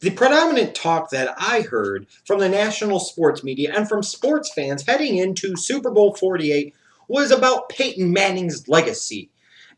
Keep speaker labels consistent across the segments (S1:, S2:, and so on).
S1: The predominant talk that I heard from the national sports media and from sports fans heading into Super Bowl 48 was about Peyton Manning's legacy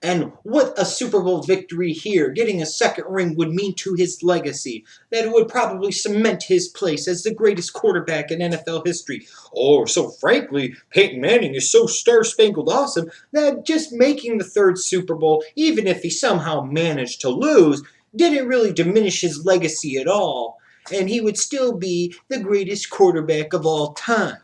S1: and what a Super Bowl victory here, getting a second ring, would mean to his legacy. That it would probably cement his place as the greatest quarterback in NFL history. Or, so frankly, Peyton Manning is so star-spangled awesome that just making the third Super Bowl, even if he somehow managed to lose, didn't really diminish his legacy at all, and he would still be the greatest quarterback of all time.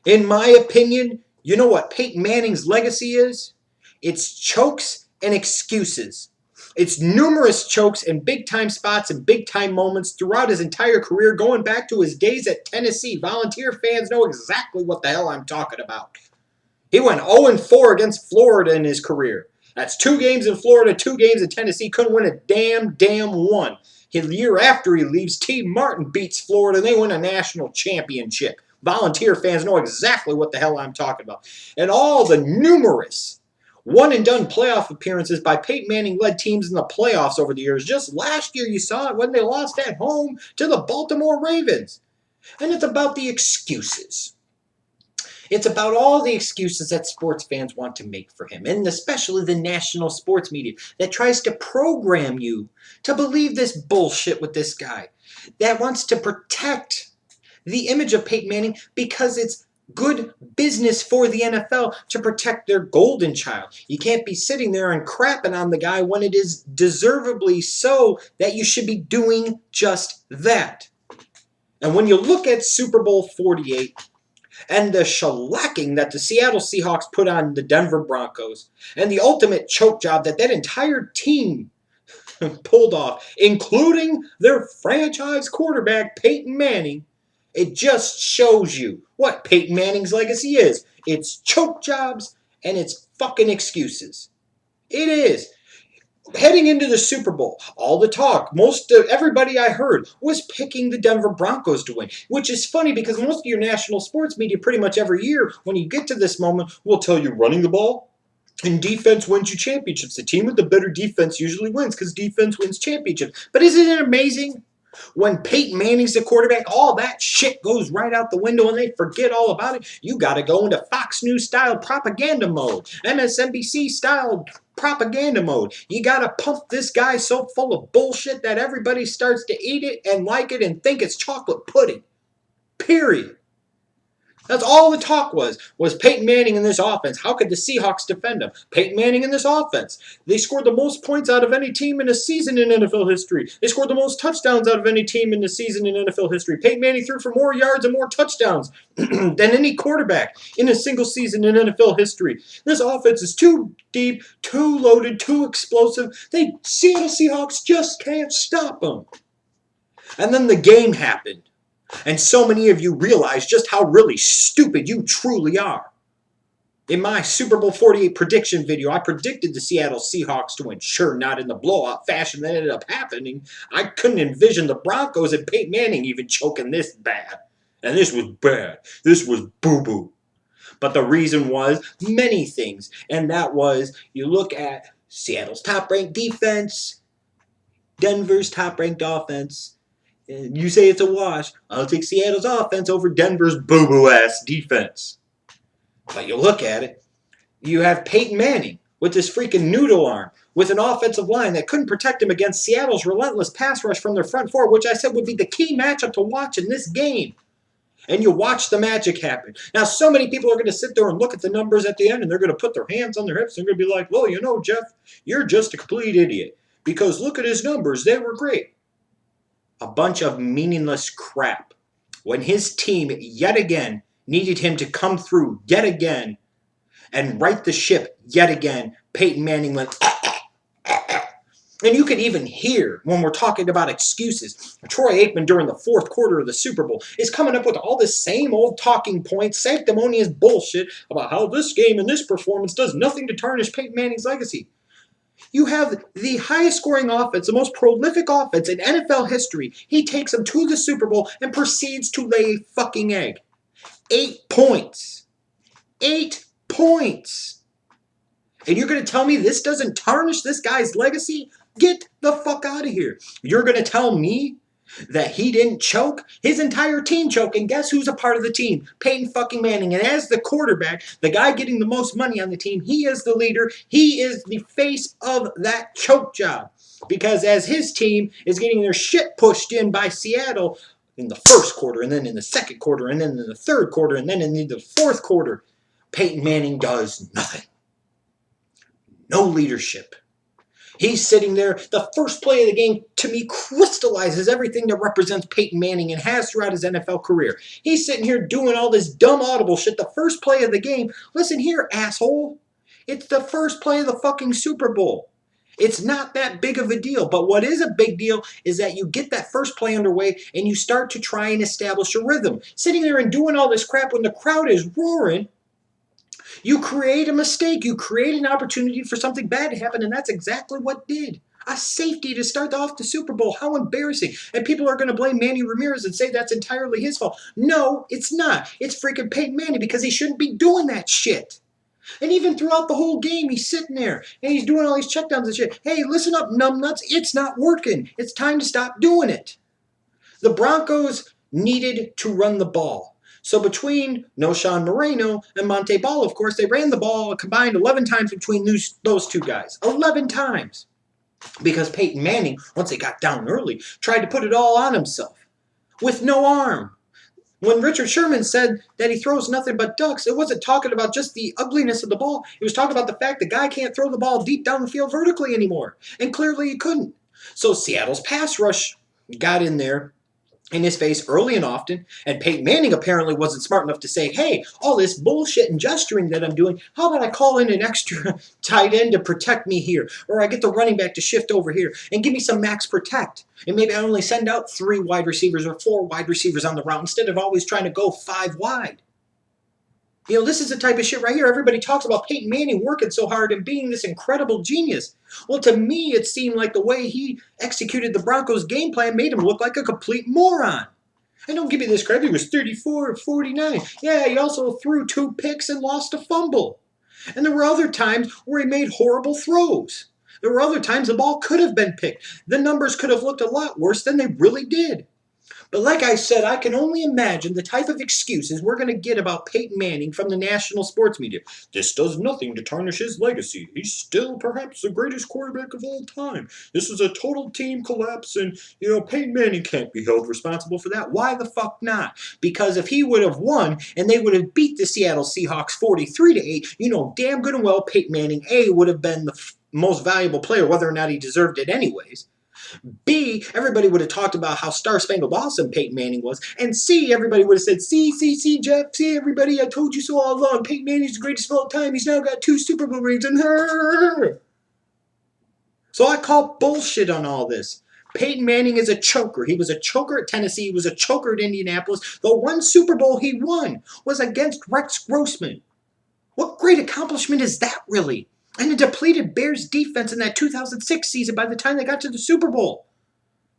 S1: In my opinion, you know what Peyton Manning's legacy is? It's chokes and excuses. It's numerous chokes and big-time spots and big-time moments throughout his entire career, going back to his days at Tennessee. Volunteer fans know exactly what the hell I'm talking about. He went 0-4 against Florida in his career. That's 2 games in Florida, 2 games in Tennessee. Couldn't win a damn one. The year after he leaves, T. Martin beats Florida, and they win a national championship. Volunteer fans know exactly what the hell I'm talking about. And all the numerous one-and-done playoff appearances by Peyton Manning-led teams in the playoffs over the years. Just last year you saw it when they lost at home to the Baltimore Ravens. And it's about the excuses. It's about all the excuses that sports fans want to make for him, and especially the national sports media that tries to program you to believe this bullshit with this guy, that wants to protect the image of Peyton Manning because it's good business for the NFL to protect their golden child. You can't be sitting there and crapping on the guy when it is deservedly so that you should be doing just that. And when you look at Super Bowl 48, and the shellacking that the Seattle Seahawks put on the Denver Broncos, and the ultimate choke job that entire team pulled off, including their franchise quarterback, Peyton Manning, it just shows you what Peyton Manning's legacy is. It's choke jobs and it's fucking excuses. It is. Heading into the Super Bowl, all the talk, everybody I heard was picking the Denver Broncos to win, which is funny because most of your national sports media pretty much every year, when you get to this moment, will tell you running the ball and defense wins you championships. The team with the better defense usually wins because defense wins championships. But isn't it amazing? When Peyton Manning's the quarterback, all that shit goes right out the window and they forget all about it. You got to go into Fox News style propaganda mode, MSNBC style propaganda mode. You got to pump this guy so full of bullshit that everybody starts to eat it and like it and think it's chocolate pudding. Period. That's all the talk was Peyton Manning in this offense. How could the Seahawks defend him? Peyton Manning in this offense. They scored the most points out of any team in a season in NFL history. They scored the most touchdowns out of any team in a season in NFL history. Peyton Manning threw for more yards and more touchdowns than any quarterback in a single season in NFL history. This offense is too deep, too loaded, too explosive. The Seattle Seahawks just can't stop them. And then the game happened. And so many of you realize just how really stupid you truly are. In my Super Bowl 48 prediction video, I predicted the Seattle Seahawks to win. Sure, not in the blowout fashion that ended up happening. I couldn't envision the Broncos and Peyton Manning even choking this bad. And this was bad. This was boo-boo. But the reason was many things. And that was, you look at Seattle's top-ranked defense, Denver's top-ranked offense. And you say it's a wash. I'll take Seattle's offense over Denver's boo-boo-ass defense. But you look at it, you have Peyton Manning with this freaking noodle arm, with an offensive line that couldn't protect him against Seattle's relentless pass rush from their front four, which I said would be the key matchup to watch in this game. And you watch the magic happen. Now, so many people are going to sit there and look at the numbers at the end, and they're going to put their hands on their hips, and they're going to be like, well, you know, Jeff, you're just a complete idiot. Because look at his numbers. They were great. A bunch of meaningless crap. When his team, yet again, needed him to come through yet again and right the ship yet again, Peyton Manning went, and you can even hear when we're talking about excuses. Troy Aikman during the fourth quarter of the Super Bowl is coming up with all this same old talking points, sanctimonious bullshit about how this game and this performance does nothing to tarnish Peyton Manning's legacy. You have the highest scoring offense, the most prolific offense in NFL history. He takes them to the Super Bowl and proceeds to lay a fucking egg. 8 points. 8 points. And you're going to tell me this doesn't tarnish this guy's legacy? Get the fuck out of here. You're going to tell me that he didn't choke? His entire team choked, and guess who's a part of the team? Peyton fucking Manning. And as the quarterback, the guy getting the most money on the team, he is the leader. He is the face of that choke job. Because as his team is getting their shit pushed in by Seattle in the first quarter, and then in the second quarter, and then in the third quarter, and then in the fourth quarter, Peyton Manning does nothing. No leadership. He's sitting there. The first play of the game, to me, crystallizes everything that represents Peyton Manning and has throughout his NFL career. He's sitting here doing all this dumb audible shit. The first play of the game, listen here, asshole. It's the first play of the fucking Super Bowl. It's not that big of a deal. But what is a big deal is that you get that first play underway and you start to try and establish a rhythm. Sitting there and doing all this crap when the crowd is roaring, you create a mistake. You create an opportunity for something bad to happen, and that's exactly what did. A safety to start off the Super Bowl. How embarrassing. And people are going to blame Manny Ramirez and say that's entirely his fault. No, it's not. It's freaking Peyton Manning because he shouldn't be doing that shit. And even throughout the whole game, he's sitting there and he's doing all these checkdowns and shit. Hey, listen up, numbnuts. It's not working. It's time to stop doing it. The Broncos needed to run the ball. So between Noshawn Moreno and Monte Ball, of course, they ran the ball a combined 11 times between those two guys. 11 times. Because Peyton Manning, once they got down early, tried to put it all on himself. With no arm. When Richard Sherman said that he throws nothing but ducks, it wasn't talking about just the ugliness of the ball. He was talking about the fact the guy can't throw the ball deep down the field vertically anymore. And clearly he couldn't. So Seattle's pass rush got in there in his face early and often, and Peyton Manning apparently wasn't smart enough to say, hey, all this bullshit and gesturing that I'm doing, how about I call in an extra tight end to protect me here, or I get the running back to shift over here and give me some max protect, and maybe I only send out 3 wide receivers or 4 wide receivers on the route instead of always trying to go 5 wide. You know, this is the type of shit right here. Everybody talks about Peyton Manning working so hard and being this incredible genius. Well, to me, it seemed like the way he executed the Broncos' game plan made him look like a complete moron. And don't give me this credit, he was 34 of 49. Yeah, he also threw 2 picks and lost a fumble. And there were other times where he made horrible throws. There were other times the ball could have been picked. The numbers could have looked a lot worse than they really did. But like I said, I can only imagine the type of excuses we're going to get about Peyton Manning from the national sports media. This does nothing to tarnish his legacy. He's still perhaps the greatest quarterback of all time. This is a total team collapse, and, Peyton Manning can't be held responsible for that. Why the fuck not? Because if he would have won and they would have beat the Seattle Seahawks 43-8, you know damn good and well Peyton Manning, A, would have been the most valuable player, whether or not he deserved it anyways. B, everybody would have talked about how star-spangled awesome Peyton Manning was. And C, everybody would have said, see, Jeff, see, everybody, I told you so all along. Peyton Manning's the greatest of all time. He's now got 2 Super Bowl rings. And so I call bullshit on all this. Peyton Manning is a choker. He was a choker at Tennessee. He was a choker at Indianapolis. The one Super Bowl he won was against Rex Grossman. What great accomplishment is that, really? And a depleted Bears defense in that 2006 season by the time they got to the Super Bowl.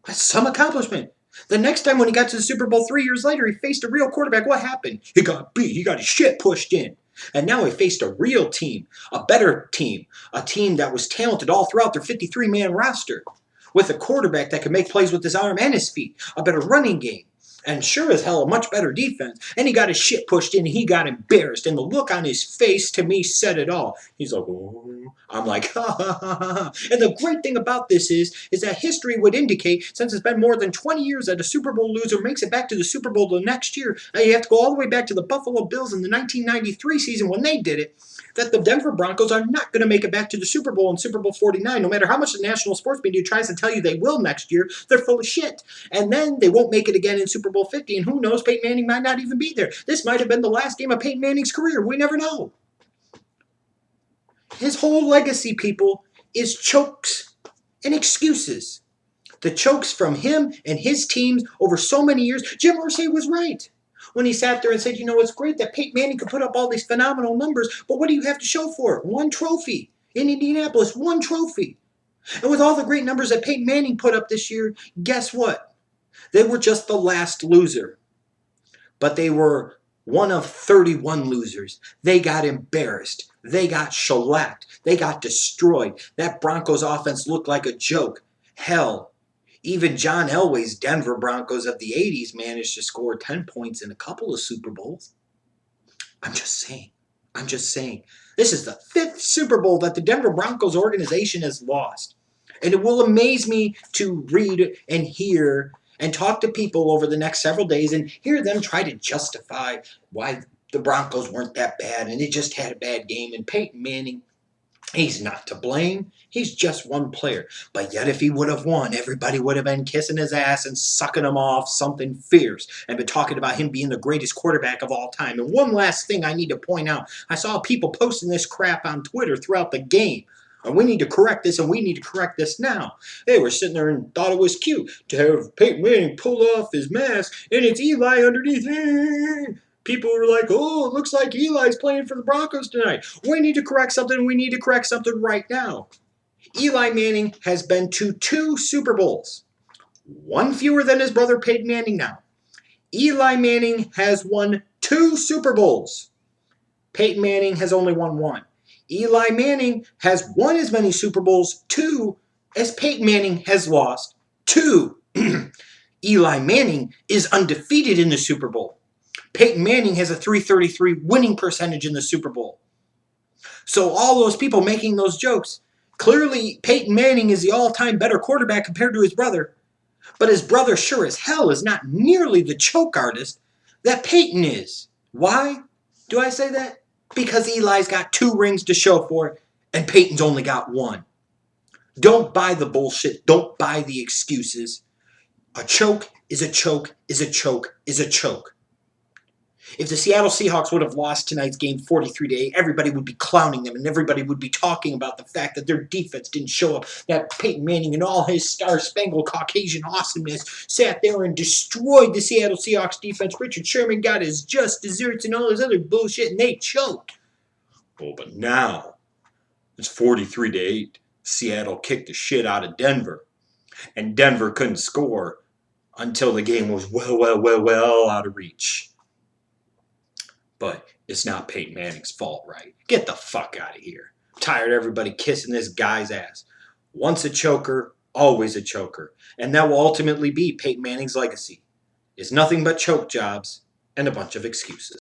S1: That's some accomplishment. The next time when he got to the Super Bowl 3 years later, he faced a real quarterback. What happened? He got beat. He got his shit pushed in. And now he faced a real team, a better team, a team that was talented all throughout their 53-man roster, with a quarterback that could make plays with his arm and his feet, a better running game, and sure as hell a much better defense. And he got his shit pushed in, and he got embarrassed. And the look on his face, to me, said it all. He's like, oh. I'm like, ha, ha, ha, ha. And the great thing about this is that history would indicate, since it's been more than 20 years that a Super Bowl loser makes it back to the Super Bowl the next year, you have to go all the way back to the Buffalo Bills in the 1993 season when they did it, that the Denver Broncos are not going to make it back to the Super Bowl in Super Bowl 49. No matter how much the national sports media tries to tell you they will next year, they're full of shit. And then they won't make it again in Super Bowl 50, and who knows, Peyton Manning might not even be there. This might have been the last game of Peyton Manning's career. We never know. His whole legacy, people, is chokes and excuses. The chokes from him and his teams over so many years. Jim Irsay was right when he sat there and said, it's great that Peyton Manning could put up all these phenomenal numbers, but what do you have to show for it? 1 trophy in Indianapolis, 1 trophy. And with all the great numbers that Peyton Manning put up this year, guess what? They were just the last loser. But they were one of 31 losers. They got embarrassed. They got shellacked. They got destroyed. That Broncos offense looked like a joke. Hell, Even John Elway's Denver Broncos of the 80s managed to score 10 points in a couple of Super Bowls. I'm just saying. I'm just saying. This is the 5th Super Bowl that the Denver Broncos organization has lost. And it will amaze me to read and hear and talk to people over the next several days and hear them try to justify why the Broncos weren't that bad and they just had a bad game. And Peyton Manning, he's not to blame. He's just one player. But yet if he would have won, everybody would have been kissing his ass and sucking him off something fierce and been talking about him being the greatest quarterback of all time. And one last thing I need to point out. I saw people posting this crap on Twitter throughout the game. And we need to correct this, and we need to correct this now. They were sitting there and thought it was cute to have Peyton Manning pull off his mask, and it's Eli underneath. People were like, oh, it looks like Eli's playing for the Broncos tonight. We need to correct something. We need to correct something right now. Eli Manning has been to 2 Super Bowls. One fewer than his brother Peyton Manning now. Eli Manning has won 2 Super Bowls. Peyton Manning has only won 1. Eli Manning has won as many Super Bowls, 2, as Peyton Manning has lost 2. Eli Manning is undefeated in the Super Bowl. Peyton Manning has a .333 winning percentage in the Super Bowl. So all those people making those jokes, clearly Peyton Manning is the all-time better quarterback compared to his brother. But his brother sure as hell is not nearly the choke artist that Peyton is. Why do I say that? Because Eli's got 2 rings to show for it, and Peyton's only got 1. Don't buy the bullshit. Don't buy the excuses. A choke is a choke is a choke is a choke. If the Seattle Seahawks would have lost tonight's game 43-8, everybody would be clowning them, and everybody would be talking about the fact that their defense didn't show up, that Peyton Manning and all his star-spangled Caucasian awesomeness sat there and destroyed the Seattle Seahawks defense. Richard Sherman got his just desserts and all his other bullshit, and they choked. Oh, but now it's 43-8. Seattle kicked the shit out of Denver, and Denver couldn't score until the game was well out of reach. But it's not Peyton Manning's fault, right? Get the fuck out of here. I'm tired of everybody kissing this guy's ass. Once a choker, always a choker. And that will ultimately be Peyton Manning's legacy. It's nothing but choke jobs and a bunch of excuses.